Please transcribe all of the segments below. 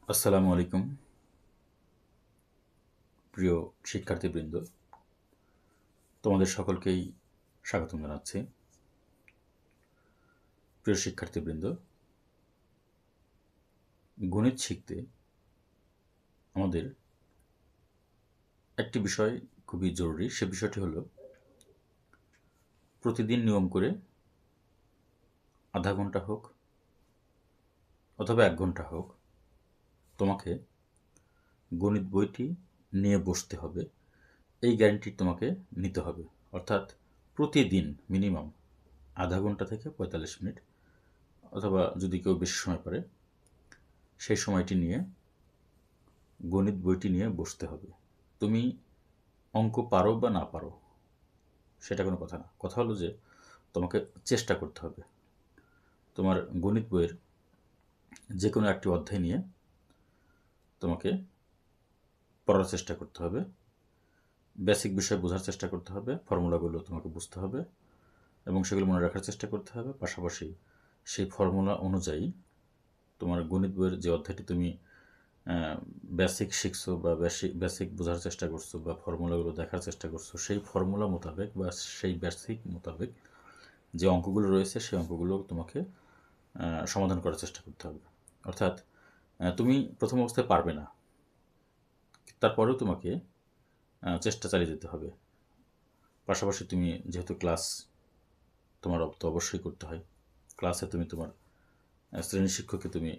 আসসালামু আলাইকুম প্রিয় শিক্ষার্থীবৃন্দ, তোমাদের সকলকেই স্বাগতম জানাচ্ছি। প্রিয় শিক্ষার্থীবৃন্দ, গণিত শিখতে আমাদের একটি বিষয় খুবই জরুরি। সে বিষয়টি হলো প্রতিদিন নিয়ম করে আধা ঘন্টা হোক অথবা 1 ঘন্টা হোক, তোমাকে গণিত বইটি নিয়ে বসতে হবে। এই গ্যারান্টি তোমাকে নিতে হবে। অর্থাৎ প্রতিদিন মিনিমাম আধা ঘন্টা থেকে 45 মিনিট, অথবা যদি কেউ বেশি সময় পারে সেই সময়টি নিয়ে গণিত বইটি নিয়ে বসতে হবে। তুমি অঙ্ক পারো বা না পারো সেটা কোনো কথা না। কথা হলো যে তোমাকে চেষ্টা করতে হবে। তোমার গণিত বইয়ের যে কোনো একটি অধ্যায় নিয়ে তোমাকে পড়ার চেষ্টা করতে হবে, বেসিক বিষয় বোঝার চেষ্টা করতে হবে, ফর্মুলাগুলো তোমাকে বুঝতে হবে এবং সেগুলো মনে রাখার চেষ্টা করতে হবে। পাশাপাশি সেই ফর্মুলা অনুযায়ী তোমার গণিত বইয়ের যে অধ্যায়টি তুমি বেসিক শিখছো বা বেসিক বোঝার চেষ্টা করছো বা ফর্মুলাগুলো দেখার চেষ্টা করছো, সেই ফর্মুলা মোতাবেক বা সেই বেসিক মোতাবেক যে অঙ্কগুলো রয়েছে সেই অঙ্কগুলো তোমাকে সমাধান করার চেষ্টা করতে হবে। অর্থাৎ তুমি প্রথম অবস্থায় পারবে না, তারপরেও তোমাকে চেষ্টা চালিয়ে যেতে হবে। পাশাপাশি তুমি যেহেতু ক্লাস তোমার তো অবশ্যই করতে হয়, ক্লাসে তুমি তোমার শ্রেণী শিক্ষককে তুমি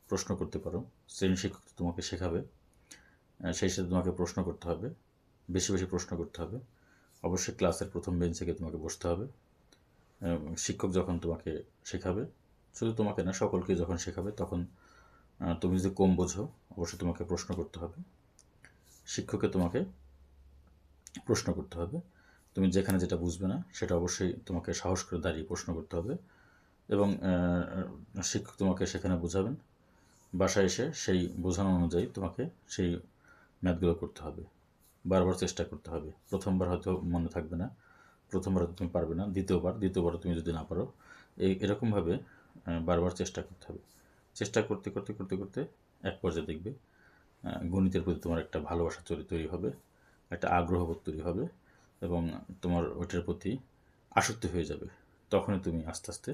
প্রশ্ন করতে পারো। শ্রেণী শিক্ষক তোমাকে শেখাবে, সেই সাথে তোমাকে প্রশ্ন করতে হবে, বেশি বেশি প্রশ্ন করতে হবে। অবশ্যই ক্লাসের প্রথম বেঞ্চে গিয়ে তোমাকে বসতে হবে। শিক্ষক যখন তোমাকে শেখাবে, শুধু তোমাকে না সকলকে যখন শেখাবে, তখন তুমি যদি কম বোঝো অবশ্যই তোমাকে প্রশ্ন করতে হবে। শিক্ষককে তোমাকে প্রশ্ন করতে হবে। তুমি যেখানে যেটা বুঝবে না সেটা অবশ্যই তোমাকে সাহস করে দাঁড়িয়ে প্রশ্ন করতে হবে এবং শিক্ষক তোমাকে সেখানে বোঝাবেন। বাসায় এসে সেই বোঝানো অনুযায়ী তোমাকে সেই ম্যাথগুলো করতে হবে। বারবার চেষ্টা করতে হবে। প্রথমবার হয়তো মনে থাকবে না, প্রথমবার হয়তো তুমি পারবে না, দ্বিতীয়বার তুমি যদি না পারো, এরকমভাবে বারবার চেষ্টা করতে হবে। চেষ্টা করতে করতে করতে করতে এক পর্যায়ে দেখবে গণিতের প্রতি তোমার একটা ভালোবাসা তৈরি হবে, একটা আগ্রহবোধ তৈরি হবে এবং তোমার ওইটার প্রতি আসক্তি হয়ে যাবে। তখনই তুমি আস্তে আস্তে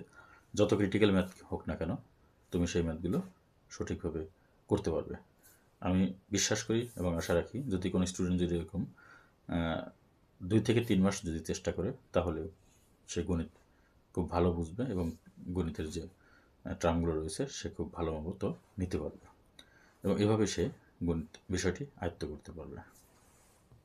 যত ক্রিটিক্যাল ম্যাথ হোক না কেন, তুমি সেই ম্যাথগুলো সঠিকভাবে করতে পারবে। আমি বিশ্বাস করি এবং আশা রাখি যদি কোনো স্টুডেন্ট যদি এরকম 2 থেকে 3 মাস যদি চেষ্টা করে, তাহলে সে গণিত খুব ভালো বুঝবে এবং গণিতের যে টার্মগুলো রয়েছে সে খুব ভালো মতো নিতে পারবে এবং এভাবে সে গণিত বিষয়টি আয়ত্ত করতে পারবে।